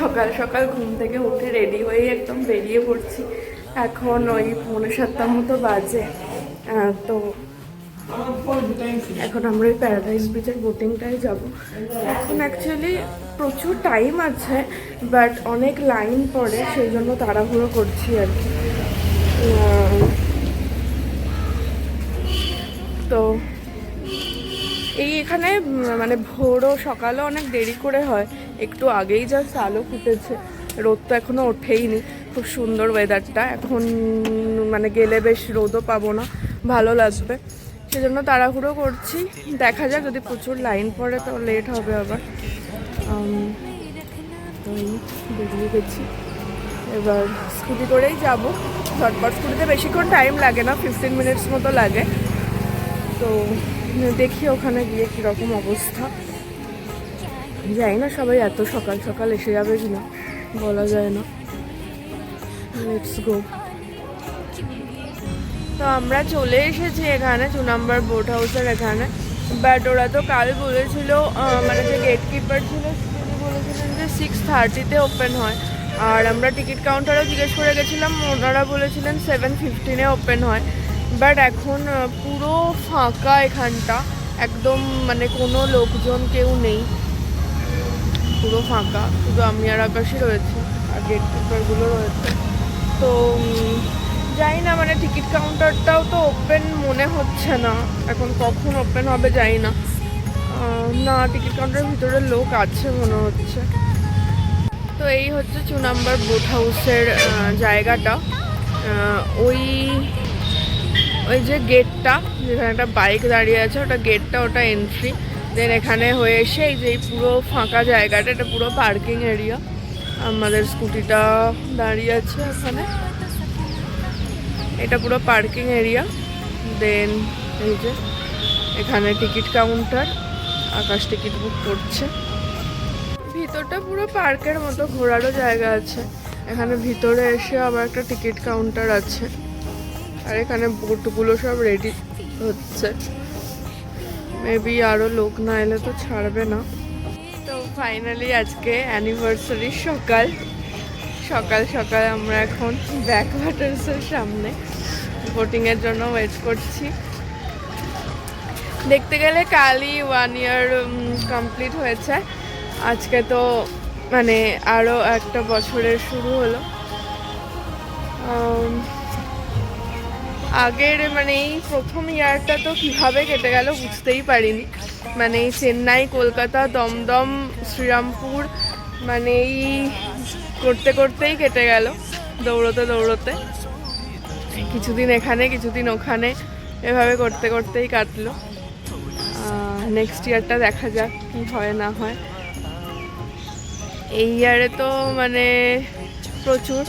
সকাল সকাল ঘুম থেকে উঠে রেডি হয়ে একদম বেরিয়ে পড়ছি। এখন ওই 7:45 মতো বাজে। তো এখন আমরা ওই প্যারাডাইস বিচের বোটিংটায় যাব। এখন অ্যাকচুয়ালি প্রচুর টাইম আছে, বাট অনেক লাইন পড়ে, সেই জন্য তাড়াহুড়ো করছি আর কি। তো এখানে মানে ভোরও সকালে অনেক দেরি করে হয়, একটু আগেই জাস্ট আলো ফুটেছে, রোদ তো এখনও ওঠেইনি। খুব সুন্দর ওয়েদারটা এখন, মানে গেলে বেশ রোদও পাবো না, ভালো লাগবে, সেজন্য তাড়াহুড়ো করছি। দেখা যাক, যদি প্রচুর লাইন পড়ে তো লেট হবে আবার। তো বেরিয়ে গেছি, এবার স্কুটি করেই যাব। ঝটপট, স্কুটিতে বেশিক্ষণ টাইম লাগে না, 15 মিনিটস মতো লাগে। তো দেখি ওখানে গিয়ে কীরকম অবস্থা, যাই না, সবাই এত সকাল সকাল এসে যাবে কিনা বলা যায় না। Let's go. তো আমরা চলে এসেছি এখানে 2 নম্বর বোট হাউসের এখানে। বাট ওরা তো কাল বলেছিল, মানে যে গেট কিপার ছিল তিনি বলেছিলেন যে 6:30-তে ওপেন হয়। আর আমরা টিকিট কাউন্টারও জিজ্ঞেস করে গেছিলাম, ওনারা বলেছিলেন 7:15-এ ওপেন হয়। বাট এখন পুরো ফাঁকা এখানটা, একদম মানে কোনো লোকজন কেউ নেই, পুরো ফাঁকা, শুধু আমি আর আকাশই রয়েছে, আর গেট কিপারগুলো রয়েছে। তো জানি না, মানে টিকিট কাউন্টারটাও তো ওপেন মনে হচ্ছে না, এখন কখন ওপেন হবে জানি না। না, টিকিট কাউন্টারের ভিতরে লোক আছে মনে হচ্ছে। তো এই হচ্ছে 2 নম্বর বোট হাউসের জায়গাটা। ওই যে গেটটা, যেখানে একটা বাইক দাঁড়িয়ে আছে, ওটা গেটটা, ওটা এন্ট্রি। দেন এখানে হয়ে এসে এই যে পুরো ফাঁকা জায়গাটা, এটা পুরো পার্কিং এরিয়া। আমাদের স্কুটিটা দাঁড়িয়ে আছে ওখানে, এটা পুরো পার্কিং এরিয়া। দেন এই যে এখানে টিকিট কাউন্টার, আকাশ টিকিট বুক করছে। ভিতরটা পুরো পার্কের মতো, ঘোরারও জায়গা আছে এখানে। ভিতরে এসে আবার একটা টিকিট কাউন্টার আছে, আর এখানে বোটগুলো সব রেডি হচ্ছে। মেবি আরও লোক না এলে তো ছাড়বে না। তো ফাইনালি আজকে অ্যানিভার্সারির সকাল সকাল আমরা এখন ব্যাক ওয়াটার্সের সামনে বোটিংয়ের জন্য ওয়েট করছি। দেখতে গেলে কালই 1 ইয়ার কমপ্লিট হয়েছে, আজকে তো মানে আরও একটা বছরের শুরু হলো। আগের মানে এই প্রথম ইয়ারটা তো কীভাবে কেটে গেল বুঝতেই পারিনি। মানে এই চেন্নাই, কলকাতা, দমদম, শ্রীরামপুর, মানে এই করতে করতেই কেটে গেল, দৌড়তে। কিছুদিন এখানে, কিছুদিন ওখানে, এভাবে করতে করতেই কাটলো। নেক্সট ইয়ারটা দেখা যাক কি হয় না হয়। এই ইয়ারে তো মানে প্রচুর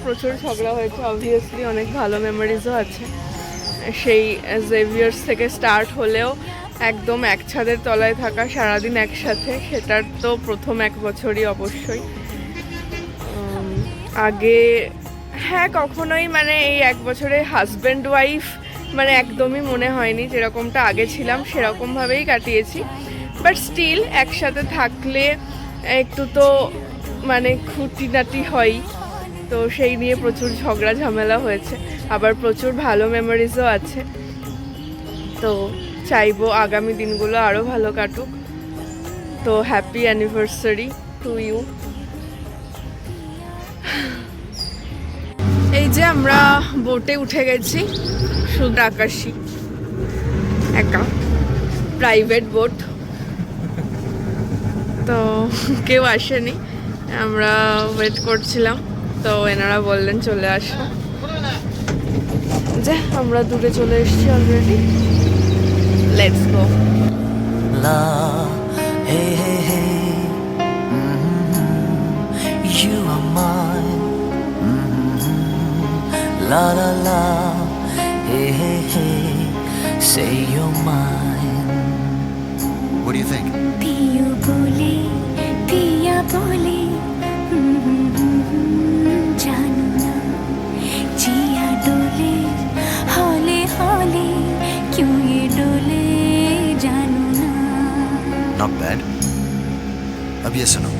ঝগড়া হয়েছে, অবভিয়াসলি অনেক ভালো মেমোরিজও আছে। সেই জেভিয়ার্স থেকে স্টার্ট হলেও একদম এক ছাদের তলায় থাকা, সারাদিন একসাথে, সেটার তো প্রথম 1 বছরই অবশ্যই। আগে হ্যাঁ, কখনোই মানে এই 1 বছরে হাজব্যান্ড ওয়াইফ মানে একদমই মনে হয়নি, যেরকমটা আগে ছিলাম সেরকমভাবেই কাটিয়েছি। বাট স্টিল একসাথে থাকলে একটু তো মানে খুঁটিনাটি হয়, তো সেই নিয়ে প্রচুর ঝগড়া ঝামেলা হয়েছে, আবার প্রচুর ভালো মেমোরিজও আছে। তো চাইবো আগামী দিনগুলো আরও ভালো কাটুক। তো হ্যাপি অ্যানিভার্সারি টু ইউ। এই যে আমরা বোটে উঠে গেছি, শুধু আকাশী একা, প্রাইভেট বোট, তো কেউ আসেনি, আমরা ওয়েট করছিলাম। তো এনারা বললেন চলে আসো, যে আমরা দূরে চলে এসেছি already. Let's go. Hey, hey, hey. You are mine. La la la. Hey, hey, hey. Say you're mine. What do you think? Piyu bole, piya bole. Janu na, jiya dole. Hole hole, kyun ye dole? Janu na. Not bad. अब ये सुनो,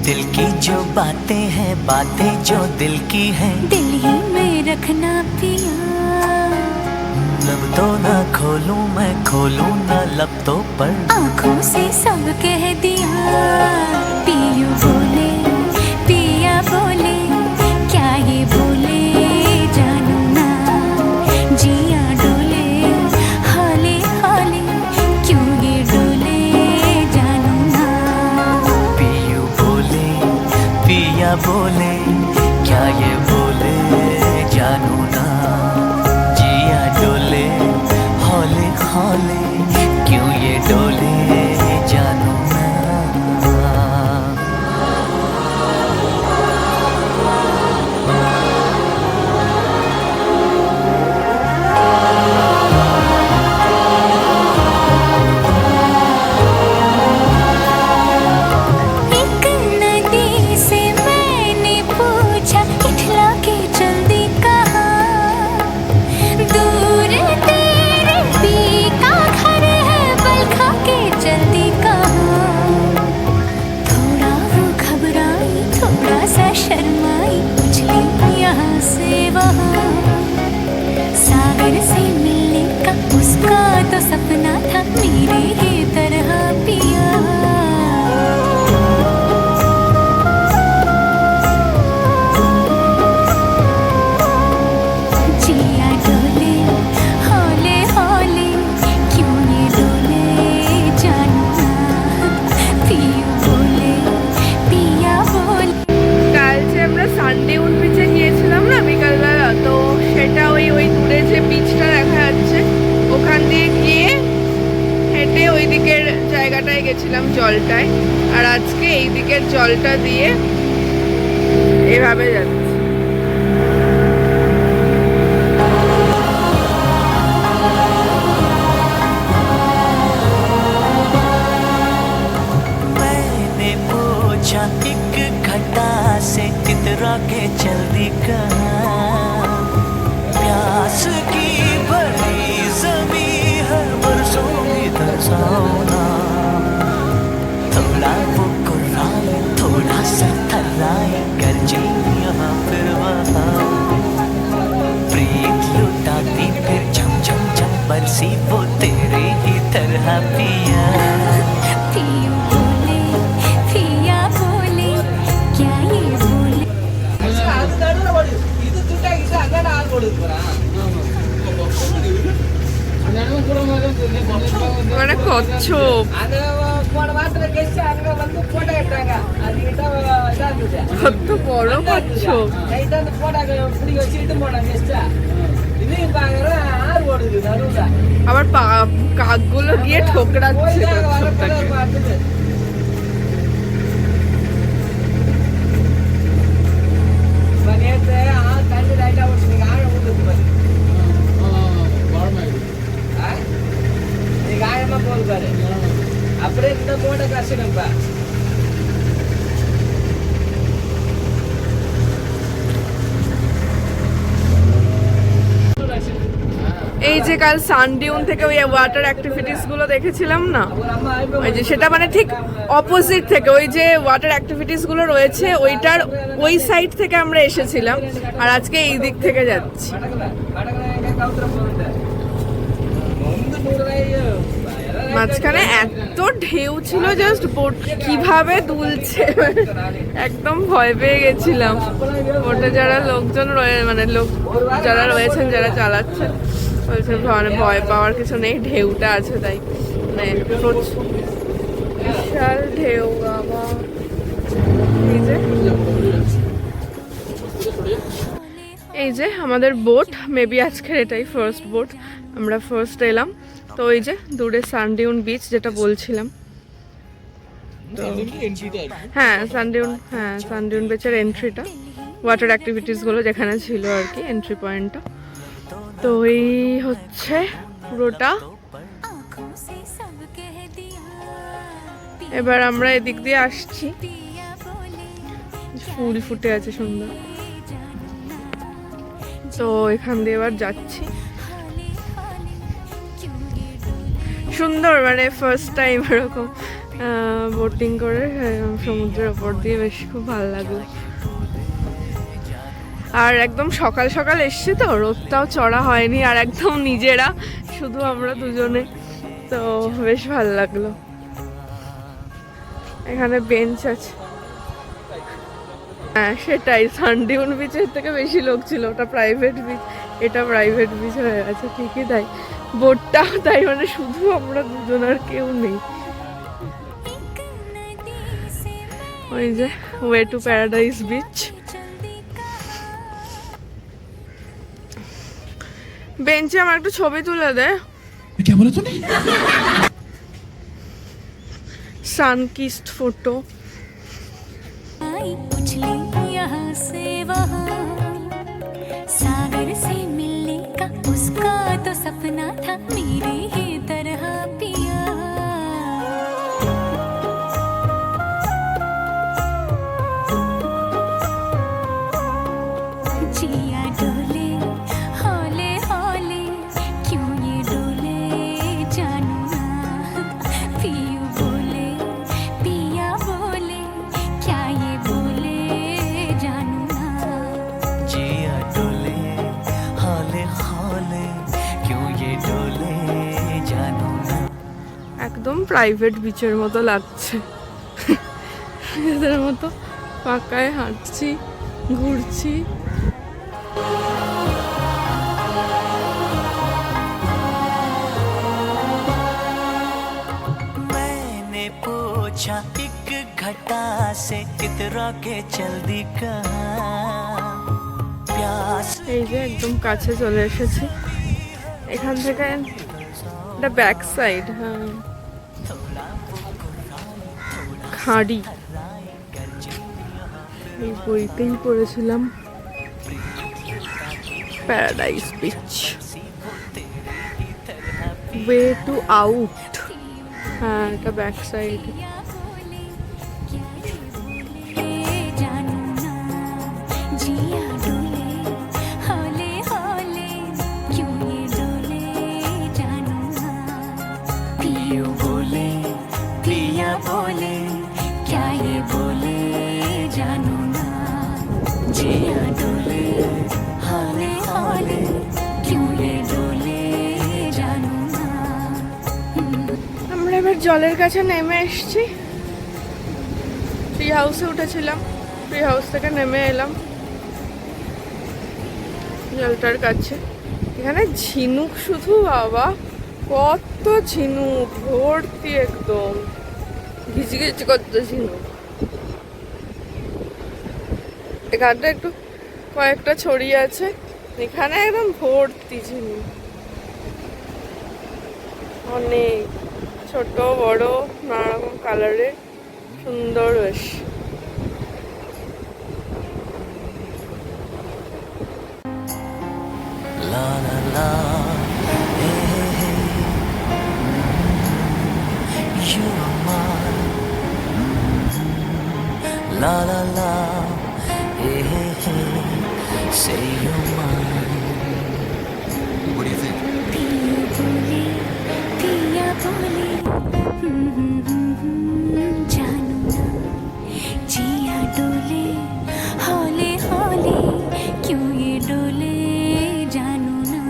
दिल की जो बातें हैं, बातें जो दिल की हैं, दिल ही में रखना पिया। लब तो ना खोलूं मैं, खोलूं ना लब तो पर, आँखों से सब कह दिया। पियू बोले पिया बोले, क्या ये बोले जानू ना। जिया डोले हाले हाले, क्यों ये डोले जानू ना। पियू बोले पिया बोले, क्या ये बोले जानू ना। जिया डोले हौले हौले, क्यों ये डोले जानू ना। एक नदी से मैंने पूछा, इठला के जल्दी कहा। दूर तेरे पी का घर है, बल खा के जल्दी कहा। थोड़ा वो घबराई, थोड़ा सा शर्माई, उछली यहाँ से वहाँ। सागर से मिलने का उसका तो सपना था, मेरे ही तरह पिया। जिया डोले हौले हौले, क्यों ये डोले जानू ना। पियू बोले पिया बोले। কাল যে আমরা সানডিউন বিচে গিয়েছিলাম না বিকালবেলা, তো সেটা ওই ওই দূরে যে বিচটা দেখা যাচ্ছে ওখান দিয়ে গিয়ে হেঁটে ওই দিকের জায়গাটায় গেছিলাম জলটায়, আর আজকে এই দিকের জলটা দিয়ে এভাবে যাচ্ছি। मैंने पूछा एक घटा से कितरा के जल्दी कहाँ। प्यास की भरी जमी है, बरसों में तरसाओ ना। थोड़ा वो कुर्राए, थोड़ा सा थर्राए, गरजे यहाँ फिर वहाँ। प्रीत लुटाती फिर झम झम झम बरसी, वो तेरे ही तरह पिया। पियू बोले पिया बोले, क्या ये बोले। মানে কচ্ছপ, কত বড় কচ্ছপ। আবার কাকগুলো গিয়ে ঠোকরাচ্ছে কচ্ছপটাকে। அப்படியே இந்த மோட்டை கஷ்டப்பா. এই যে কাল সানডিউন থেকে ওই ওয়াটার অ্যাক্টিভিটিস গুলো দেখেছিলাম না, ওই যে সেটা মানে ঠিক অপোজিট থেকে ওই যে ওয়াটার অ্যাক্টিভিটিস গুলো রয়েছে ওইটার ওই সাইড থেকে আমরা এসেছিলাম, আর আজকে এই দিক থেকে যাচ্ছি। মাঝখানে এত ঢেউ ছিল, জাস্ট বোট কিভাবে দুলছে একদম ভয় পেয়ে গেছিলাম। বোটে যারা লোকজন মানে লোক যারা রয়েছেন, যারা চালাচ্ছেন, বলছেন মানে ভয় পাওয়ার কিছু নেই, ঢেউটা আছে তাই। মানে বিশাল ঢেউ বাবা। এই যে আমাদের বোট, মেবি আজকের এটাই ফার্স্ট বোট, আমরা ফার্স্ট এলাম। তো ওই যে দূরে সানডিউন বিচ যেটা বলছিলাম, হ্যাঁ সানডিউন বিচের এন্ট্রিটা, ওয়াটার অ্যাক্টিভিটিসগুলো যেখানে ছিল আর কি, এন্ট্রি পয়েন্টটা। তো এই হচ্ছে পুরোটা। এবার আমরা এদিক দিয়ে আসছি, ফুল ফুটে আছে সুন্দর, তো এখান দিয়ে এবার যাচ্ছি। সুন্দর, মানে ফার্স্ট টাইম এরকম বোটিং করে সমুদ্রের ওপর দিয়ে বেশ খুব ভালো লাগলো। আর একদম সকাল সকাল এসছি তো, রোদটাও চড়া হয়নি, আর একদম নিজেরা শুধু আমরা দুজনে, তো বেশ ভালো লাগলো। এখানে বেঞ্চ আছে, হ্যাঁ সেটাই, সানডিউন বিচের থেকে বেশি লোক ছিল, ওটা প্রাইভেট বিচ, এটা প্রাইভেট বিচ হয়ে গেছে, ঠিকই তাই। বোটটাও তাই, মানে শুধু আমরা দুজন আর কেউ নেই। ওই যে ওয়ে টু প্যারাডাইস বিচ। বেঞ্চে আমার একটু ছবি তুলে দে। Sunkist photo. उछले यहाँ से वहाँ, सागर से मिलने का उसका तो सपना था, मेरे ही तरह पिया। जिया डोले हौले हौले, क्यों ये डोले जानू ना, पियू बोले पिया बोले, क्या ये बोले जानू ना। जिया डोले हौले हौले, क्यों ये डोले जानू ना। একদম প্রাইভেট বিচের মতো লাগছে, এদের মতো পাকায় হাঁটছি, ঘুরছি। मैंने पूछा एक घटा से इतरा के चल दी कहाँ, प्यास এই যে একদম কাছে চলে এসেছি, এখান থেকে এটা ব্যাক সাইড। হ্যাঁ, খাড়ি, এই বইতেই পড়েছিলাম paradise beach, way to out. হ্যাঁ, এটা ব্যাক সাইড। जिया डोले हौले हौले, क्यों ये डोले जानू ना। पियू बोले पिया बोले, क्या ये बोले जानू ना। जिया डोले हौले हौले, क्यों ये डोले जानू ना। আমরা এবার জলের কাছে নেমে এসেছি, ট্রি হাউসে উঠেছিলাম, ট্রি হাউস থেকে নেমে এলাম জলটার কাছে। এখানে ঝিনুক শুধু, বাবা কত ঝিনুক, ভর্তি একদম ঘিচি ঘিচি কত ঝিনুক। এখানটা একটু কয়েকটা ছড়িয়ে আছে, এখানে একদম ভর্তি ঝিনুক, অনেক ছোট বড় নানা রকম কালারের, সুন্দর বেশ। ला ला ला, हे हे हे, you are mine. La la la, hey hey hey, say you're mine. What do you think? पियू बोले पिया बोले, जानू ना। जिया डोले हौले हौले, क्यों ये डोले जानू ना।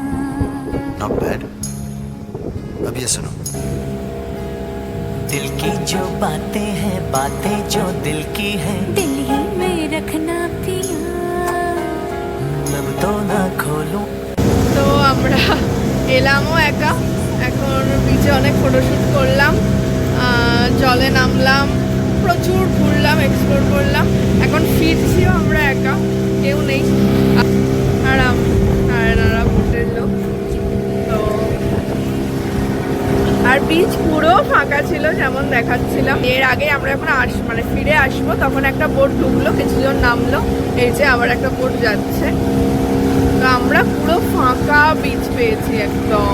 Not bad. अब ये सुनो। दिल की जो बातें हैं, बातें जो दिल की हैं, दिल ही में रखना पिया। लब तो ना खोलूं। তো আমরা এলামও একা, এখন বিচে অনেক ফটোশ্যুট করলাম, জলে নামলাম, প্রচুর ঘুরলাম, এক্সপ্লোর করলাম, এখন ফিরছিও আমরা একা, কেউ নেই, আর এনারা হোটেল লোক। তো আর বিচ পুরো ফাঁকা ছিল যেমন দেখাচ্ছিলাম। এর আগে আমরা যখন মানে ফিরে আসবো তখন একটা বোট ঢুকলো, কিছুজন নামলো, এই যে আবার একটা বোট যাচ্ছে। তো আমরা পুরো ফাঁকা বিচ পেয়েছি, একদম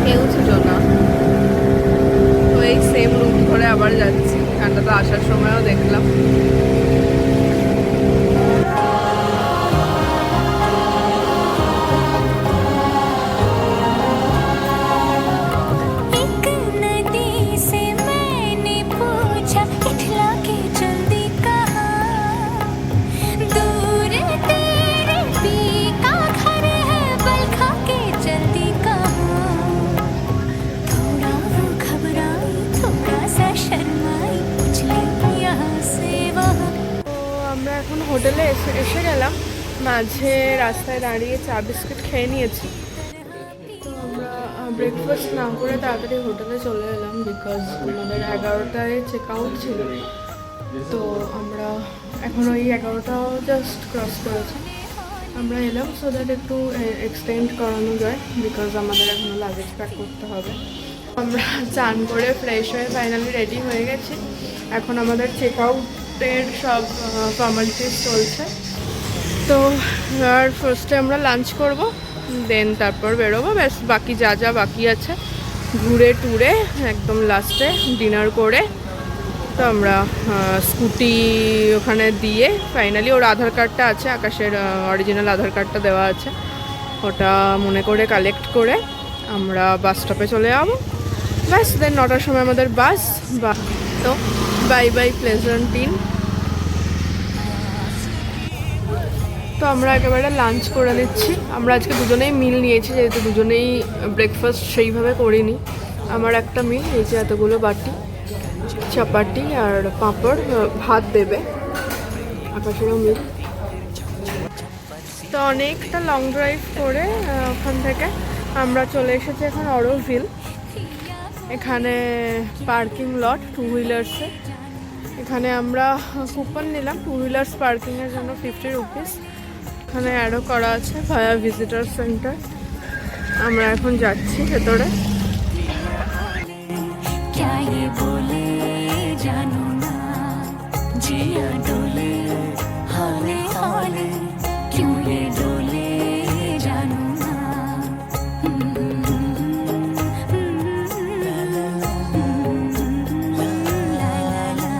কেউ ছিল না। তো এই সেম রুট ধরে আবার যাচ্ছি, এখানটা তো আসার সময়ও দেখলাম। एक नदी से মাঝে রাস্তায় দাঁড়িয়ে চা বিস্কিট খেয়ে নিয়েছি। তো আমরা ব্রেকফাস্ট না করে তাড়াতাড়ি হোটেলে চলে এলাম, বিকজ আমাদের 11টায় চেক আউট ছিল। তো আমরা এখন ওই 11টাও জাস্ট ক্রস করেছি, আমরা এলাম সো দ্যাট একটু এক্সটেন্ড করানো যায়, বিকজ আমাদের এখনও লাগেজ প্যাক করতে হবে। আমরা চান করে ফ্রেশ হয়ে ফাইনালি রেডি হয়ে গেছি। এখন আমাদের চেক আউটের সব ফর্মালিটিস চলছে। তো আর ফার্স্টে আমরা লাঞ্চ করব, দেন তারপর বেরোবো। ব্যাস বাকি যা যা বাকি আছে ঘুরে টুরে একদম লাস্টে ডিনার করে তো আমরা স্কুটি ওখানে দিয়ে ফাইনালি ওর আধার কার্ডটা আছে, আকাশের অরিজিনাল আধার কার্ডটা দেওয়া আছে, ওটা মনে করে কালেক্ট করে আমরা বাস স্টপে চলে যাবো। ব্যাস দেন 9টার সময় আমাদের বাস। বা তো বাই বাই প্লেজেন্ট ইন। তো আমরা একেবারে লাঞ্চ করে নিচ্ছি। আমরা আজকে দুজনেই মিল নিয়েছি, যেহেতু দুজনেই ব্রেকফাস্ট সেইভাবে করিনি। আমার একটা মিল, এই যে এতগুলো বাটি, চাপাটি আর পাঁপড়, ভাত দেবে, আকাশেরও মিল। তো অনেকটা লং ড্রাইভ করে ওখান থেকে আমরা চলে এসেছি এখন অরোভিল। এখানে পার্কিং লট টু হুইলার্সে। এখানে আমরা কুপন নিলাম টু হুইলার্স পার্কিংয়ের জন্য 50 রুপিস। এখানে অ্যাডও করা আছে ভায়া ভিজিটার সেন্টার। আমরা এখন যাচ্ছি ভেতরে। क्या ये बोले जानू ना जिया डोले हाले हाले क्यों ये डोले जानू ना ला ला ला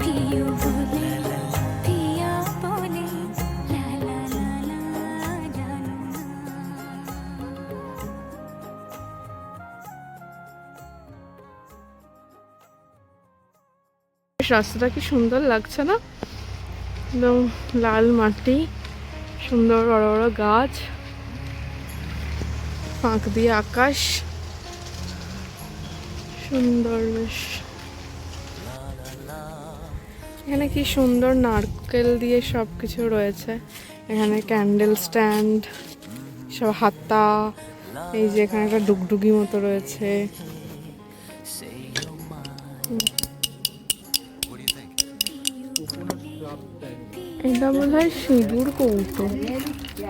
पियो बोले पिया बोले ला ला ला ला जानू ना। রাস্তাটা কি সুন্দর লাগছে না, একদম লাল মাটি, সুন্দর বড় বড় গাছ, ফাঁক দিয়ে আকাশ, সুন্দর বেশ। এখানে কি সুন্দর নারকেল দিয়ে সব কিছু রয়েছে। এখানে ক্যান্ডেল স্ট্যান্ড, সব হাতা, এই যে এখানে একটা ডুগডুগি মতো রয়েছে। এটা বোধ হয় সিঁদুর কৌটো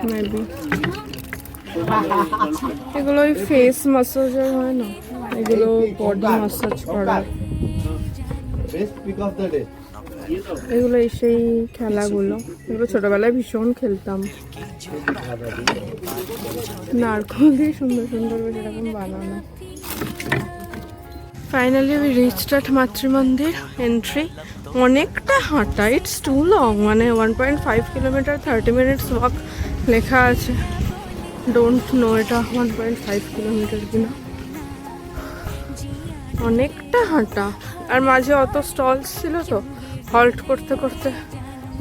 মেবি। এগুলো ওই ফেস ম্যাসাজার হয় না, এগুলো বডি ম্যাসাজ করার। এগুলো এই সেই খেলাগুলো, এগুলো ছোটবেলায় ভীষণ খেলতাম। নারকেল দিয়ে সুন্দর সুন্দর বেশ এরকম বানানো। Finally we reached at Matrimandir entry. অনেকটা হাঁটা, ইটস টু লং, মানে 1.5 কিলোমিটার 30 মিনিটস ওয়াক লেখা আছে। ডোন্ট নো এটা 1.5 কিলোমিটার কিনা। অনেকটা হাঁটা, আর মাঝে অত স্টলস ছিল তো হল্ট করতে করতে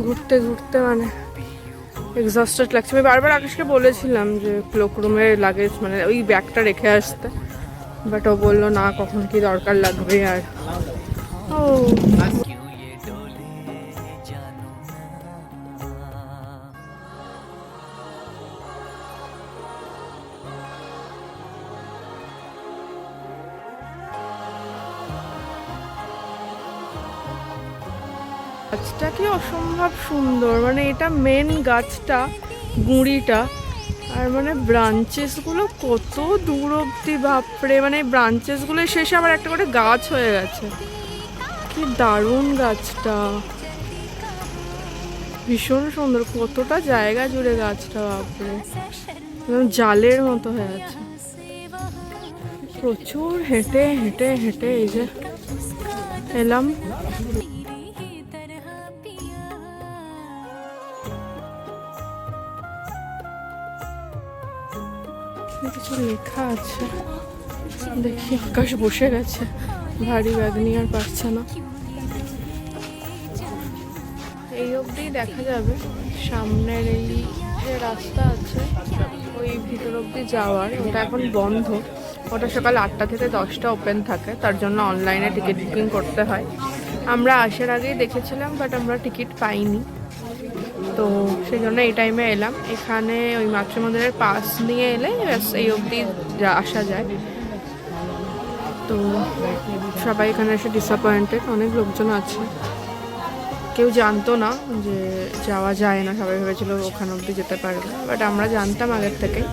ঘুরতে ঘুরতে মানে এক্সস্টেড লাগছে। আমি বারবার আকাশকে বলেছিলাম যে ক্লোকরুমে লাগেজ মানে ওই ব্যাগটা রেখে আসতে, বাট ও বললো না কখন কি দরকার লাগবে। আর ও গাছটা কি অসম্ভব সুন্দর, মানে এটা মেন গাছটা, গুঁড়িটা, আর মানে ব্রাঞ্চেসগুলো কত দূর অব্দি, বাপরে, মানে ব্রাঞ্চেসগুলো শেষে আবার একটা করে গাছ হয়ে গেছে। কি দারুণ গাছটা, ভীষণ সুন্দর, কতটা জায়গা জুড়ে গাছটা, বাপরে একদম জালের মতো হয়ে আছে। প্রচুর হেঁটে হেঁটে হেঁটে এই যে এলাম। কিছু লেখা আছে, দেখি। আকাশ বসে গেছে, ভারী ব্যাগ নিয়ে আর পারছে না। এই অবধি দেখা যাবে সামনের এই যে রাস্তা আছে ওই ভিতর অবধি যাওয়ার, ওটা এখন বন্ধ। ওটা সকাল 8টা থেকে 10টা ওপেন থাকে, তার জন্য অনলাইনে টিকিট বুকিং করতে হয়। আমরা আসার আগেই দেখেছিলাম, বাট আমরা টিকিট পাইনি। তো সেই জন্য এই টাইমে এলাম। এখানে ওই মাতৃমন্দিরের পাস নিয়ে এলে ব্যাস এই অবধি আসা যায়। তো সবাই এখানে এসে ডিসঅ্যাপয়েন্টেড, অনেক লোকজন আছে, কেউ জানতো না যে যাওয়া যায় না, সবাই ভেবেছিল ওখানে অবধি যেতে পারবে, বাট আমরা জানতাম আগের থেকেই।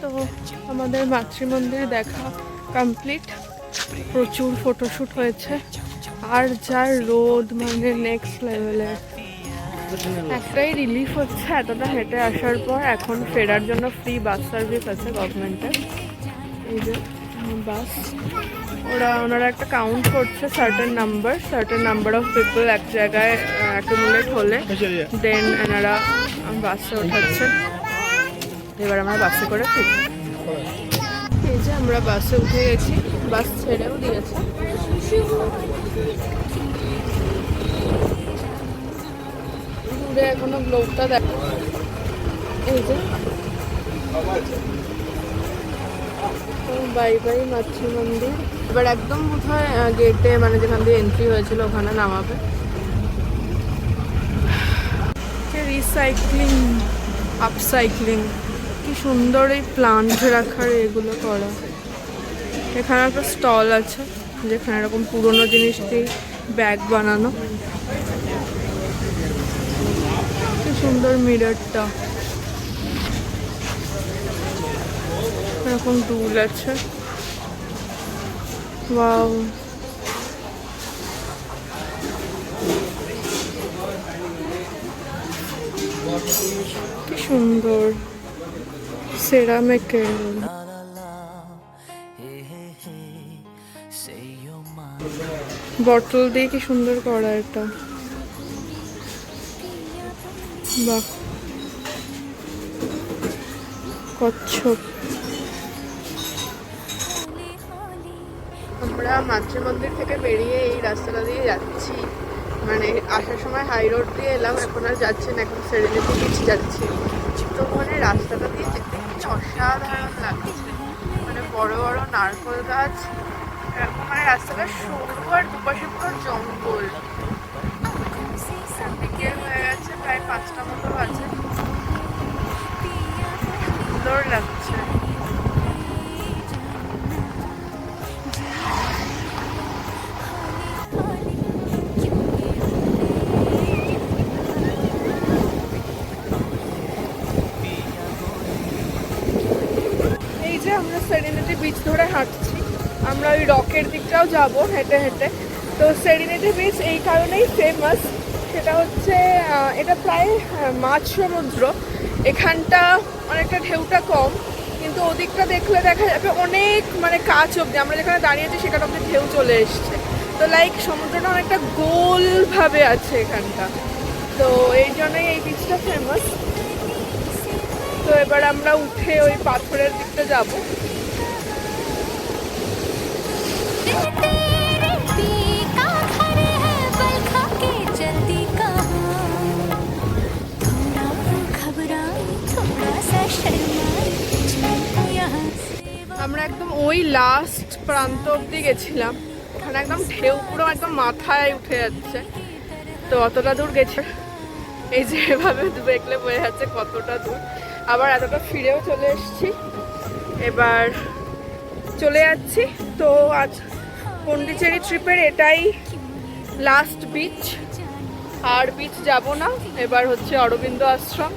তো আমাদের মাতৃমন্দির দেখা কমপ্লিট, প্রচুর ফটোশ্যুট হয়েছে, আর যার রোদ মানে নেক্সট লেভেলের। একটাই রিলিফ হচ্ছে এতটা হেঁটে আসার পর এখন ফেরার জন্য ফ্রি বাস সার্ভিস আছে গভর্নমেন্টের। এই যে বাস, ওনারা একটা কাউন্ট করছে সার্টেন নাম্বার অফ পিপল এক জায়গায় অ্যাকুমুলেট হলে দেন এনারা বাসে ওঠাচ্ছে। এবার আমরা বাসে করে ফিরি। এই যে আমরা বাসে উঠে গেছি, বাস ছেড়েও দিয়েছে। দূরে এখনো গ্লোবটা দেখো, এই যে বাই বাই মাতৃমন্দির। এবার একদম বোধহয় গেটে মানে যেখান দিয়ে এন্ট্রি হয়েছিল ওখানে নামাবে। রিসাইক্লিং, আপসাইক্লিং, কি সুন্দর এই প্লান্ট রাখার এগুলো করা। এখানে একটা স্টল আছে যেখানে এরকম পুরোনো জিনিস দিয়ে ব্যাগ বানানো। কি সুন্দর মিররটা, এরকম টুল আছে। ওয়াও, কি সুন্দর সেরামিকের। বটল দিয়ে কি সুন্দর করা এটা, বাহ। কচ্ছপ। আমরা মাতৃমন্দির থেকে বেরিয়ে এই রাস্তাটা দিয়ে যাচ্ছি, মানে আসার সময় হাই রোড দিয়ে এলাম, এখন আর যাচ্ছি না, এখন সেরেনিটি বিচ যাচ্ছি। তো মানে রাস্তাটা দিয়ে যেতে কি অসাধারণ লাগছে, মানে বড় বড় নারকেল গাছ, এরকম মানে রাস্তাটা সরু আর দুপাশে পুরো জঙ্গল। বিকেল হয়ে গেছে, প্রায় 5টা মতো বাজে, সুন্দর লাগছে। এই যে আমরা সেরেনিটি বিচ ধরে হাঁটছি, আমরা ওই রকের দিকটাও যাব হেঁটে হেঁটে। তো সেরেনিটি বিচ এই কারণেই ফেমাস, সেটা হচ্ছে এটা প্রায় মাঝ সমুদ্র, এখানটা অনেকটা ঢেউটা কম, কিন্তু ওদিকটা দেখলে দেখা যাবে অনেক মানে কাছ অব্দি, আমরা যেখানে দাঁড়িয়েছি সেখানে অব্দি ঢেউ চলে এসছে। তো লাইক সমুদ্রটা অনেকটা গোলভাবে আছে এখানটা, তো এই জন্যই এই বিচটা ফেমাস। তো এবার আমরা উঠে ওই পাথরের দিকটা যাব। আমরা একদম ওই লাস্ট প্রান্ত অব্দি গেছিলাম, ওখানে একদম ঢেউ পুরো একদম মাথায় উঠে যাচ্ছে। তো অতটা দূর গেছে, এই যে এভাবে দেখলে বোঝা যাচ্ছে কতটা দূর। আবার এতটা ফিরেও চলে এসেছি, এবার চলে যাচ্ছি। তো আজ পন্ডিচেরি ট্রিপের এটাই লাস্ট বিচ, আর বিচ যাব না, এবার হচ্ছে অরবিন্দ আশ্রম,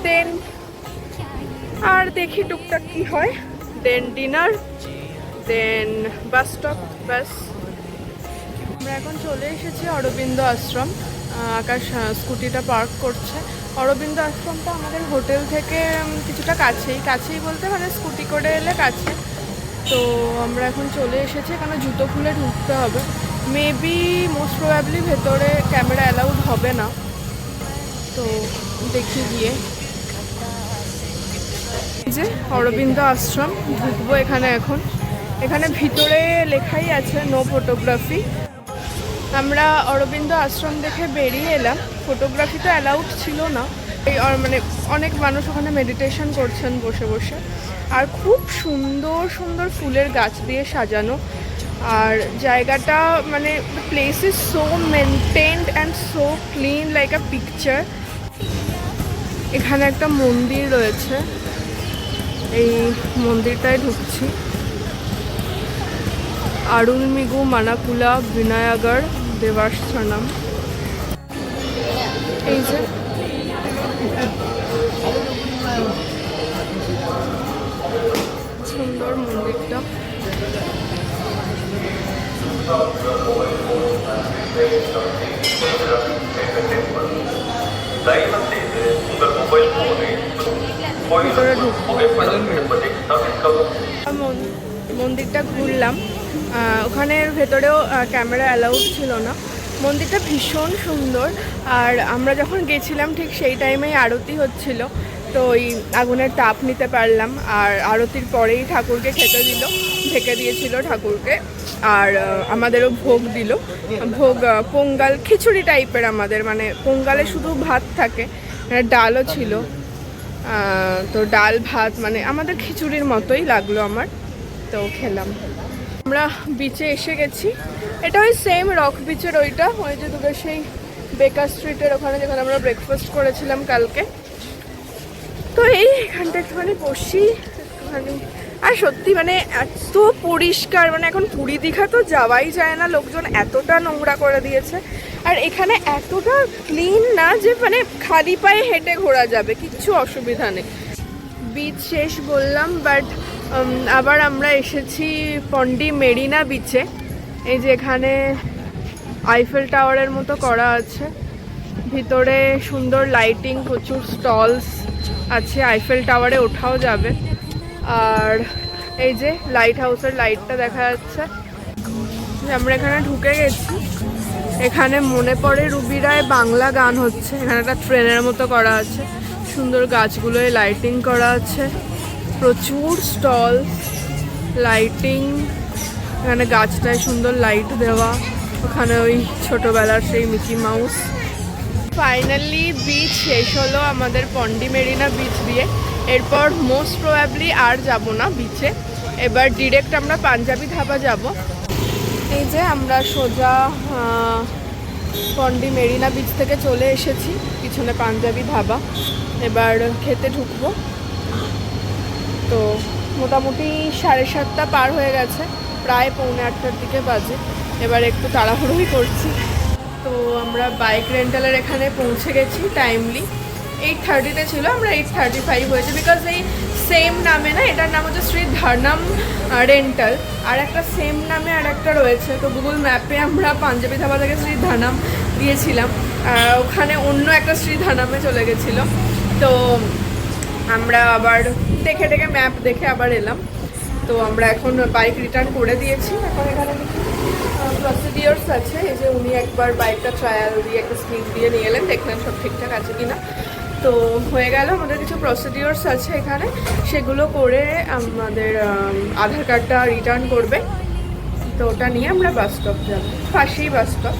দেন আর দেখি টুকটাক কি হয়, দেন ডিনার, দেন বাস স্টপ, ব্যাস। আমরা এখন চলে এসেছি অরবিন্দ আশ্রম। আকাশ স্কুটিটা পার্ক করছে। অরবিন্দ আশ্রমটা আমাদের হোটেল থেকে কিছুটা কাছেই বলতে মানে স্কুটি করে এলে কাছে। তো আমরা এখন চলে এসেছি, এখানে জুতো খুলে ঢুকতে হবে, মেবি মোস্ট প্রবাবলি ভেতরে ক্যামেরা অ্যালাউড হবে না, তো দেখি গিয়ে। যে অরবিন্দ আশ্রম ঢুকবো এখানে এখন, এখানে ভিতরে লেখাই আছে নো ফটোগ্রাফি। আমরা অরবিন্দ আশ্রম দেখে বেরিয়ে এলাম, ফটোগ্রাফি তো অ্যালাউড ছিল না, আর মানে অনেক মানুষ ওখানে মেডিটেশন করছেন বসে বসে। আর খুব সুন্দর সুন্দর ফুলের গাছ দিয়ে সাজানো। আর জায়গাটা মানে place is so maintained and so clean, like a picture. এখানে একটা মন্দির রয়েছে, এই মন্দিরটায় ঢুকছি। আরুলমিগু মানাকুলা বিনায়াগড় দেবাস্থানম। এই যে সুন্দর মন্দিরটা। ভিতরে ঢুকবো। মন্দিরটা ঘুরলাম, ওখানে ভেতরেও ক্যামেরা অ্যালাউড ছিল না। মন্দিরটা ভীষণ সুন্দর। আর আমরা যখন গেছিলাম ঠিক সেই টাইমেই আরতি হচ্ছিল, তো ওই আগুনের তাপ নিতে পারলাম। আর আরতির পরেই ঠাকুরকে খেতে দিল, ঢেকে দিয়েছিল ঠাকুরকে। আর আমাদেরও ভোগ দিল, ভোগ পোঙ্গাল খিচুড়ি টাইপের। আমাদের মানে পোঙ্গালে শুধু ভাত থাকে, ডালও ছিল। তো ডাল ভাত মানে আমাদের খিচুড়ির মতোই লাগলো আমার, তো খেলাম। আমরা বিচে এসে গেছি। এটা ওই সেম রক বিচের ওইটা, ওই যে তোদের সেই বেকার স্ট্রিটের ওখানে যেখানে আমরা ব্রেকফাস্ট করেছিলাম কালকে। তো এইখানটা একটুখানি বসি একটুখানি। আর সত্যি মানে এত পরিষ্কার, মানে এখন পুরী দীঘা তো যাওয়াই যায় না, লোকজন এতটা নোংরা করে দিয়েছে। আর এখানে এতটা ক্লিন না যে মানে খালি পায়ে হেঁটে ঘোরা যাবে, কিচ্ছু অসুবিধা নেই। বিচ শেষ বললাম, বাট আবার আমরা এসেছি পন্ডি মেরিনা বিচে। এই যে এখানে আইফেল টাওয়ারের মতো করা আছে, ভিতরে সুন্দর লাইটিং, প্রচুর স্টলস আছে। আইফেল টাওয়ারে ওঠাও যাবে। আর এই যে লাইট হাউসের লাইটটা দেখা যাচ্ছে। আমরা এখানে ঢুকে গেছি। এখানে মনে পড়ে রুবিরায় বাংলা গান হচ্ছে। এখানে একটা ট্রেনের মতো করা আছে, সুন্দর গাছগুলোয় লাইটিং করা আছে, প্রচুর স্টল, লাইটিং। এখানে গাছটায় সুন্দর লাইট দেওয়া, ওখানে ওই ছোটোবেলার সেই মিকি মাউস। ফাইনালি বিচ শেষ হলো আমাদের পন্ডি মেরিনা বিচ দিয়ে। এরপর মোস্ট প্রবাবলি আর যাব না বিচে, এবার ডিরেক্ট আমরা পাঞ্জাবি ধাবা যাব। এই যে আমরা সোজা পন্ডি মেরিনা বিচ থেকে চলে এসেছি, পিছনে পাঞ্জাবি ধাবা। এবার খেতে ঢুকবো। তো মোটামুটি 7:30 পার হয়ে গেছে, প্রায় 7:45 দিকে বাজে। এবার একটু তাড়াহুড়োই করছি। তো আমরা বাইক রেন্টালের এখানে পৌঁছে গেছি টাইমলি। 8:30-তে ছিল, আমরা 8:35 হয়েছে। বিকজ এই সেম নামে না, এটার নাম হচ্ছে শ্রী ধানাম রেন্টাল, আর একটা সেম নামে আর একটা রয়েছে। তো গুগল ম্যাপে আমরা পাঞ্জাবি ধাবা থেকে শ্রী ধানাম দিয়েছিলাম, ওখানে অন্য একটা শ্রী ধানামে চলে গেছিলো। তো আমরা আবার দেখে দেখে ম্যাপ দেখে আবার এলাম। তো আমরা এখন বাইক রিটার্ন করে দিয়েছি। এখন এখানে প্রসিডিওর্স আছে। এই যে উনি একবার বাইকটা ট্রায়াল দিয়ে একটা স্পিড দিয়ে নিয়ে এলেন, দেখলেন সব ঠিকঠাক আছে কিনা। তো হয়ে গেল, আমাদের কিছু প্রসিডিওর্স আছে এখানে, সেগুলো করে আমাদের আধার কার্ডটা রিটার্ন করবে। তো ওটা নিয়ে আমরা বাস স্টপ যাব, পাশেই বাস স্টপ।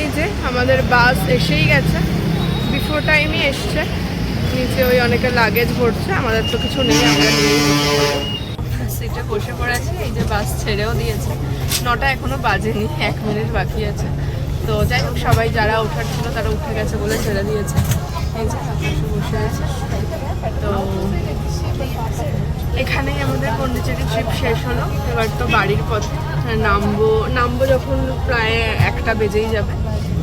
এই যে আমাদের বাস এসেই গেছে, বিফোর টাইমই এসছে। নিচে ওই অনেকে লাগেজ ভরছে, আমাদের তো কিছু নেই, আমরা নিয়ে সিটে বসে পড়েছি। এই যে বাস ছেড়েও দিয়েছে, 9টা এখনো বাজেনি, 1 মিনিট বাকি আছে। তো যাই হোক, সবাই যারা ওঠার ছিল তারা উঠে গেছে বলে ছেড়ে দিয়েছে। এই যে আকাশে বসে আছে। তো এখানেই আমাদের পন্ডিচেরি ট্রিপ শেষ হলো। এবার তো বাড়ির পথে নামবো যখন প্রায় 1টা বেজেই যাবে।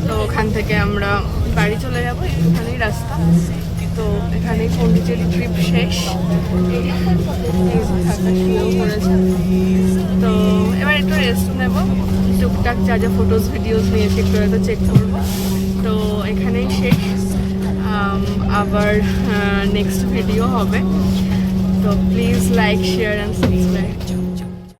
তো ওখান থেকে আমরা বাড়ি চলে যাবো, একটুখানি রাস্তা। তো এখানেই পন্ডিচেরি ট্রিপ শেষ। করেছে। তো এবার একটু রেস্ট নেবো, টুকটাক যা যা ফটোস ভিডিওস নিয়েছি একটু হয়তো চেক করবো। তো এখানেই শেষ, আবার নেক্সট ভিডিও হবে। তো please like, share and subscribe.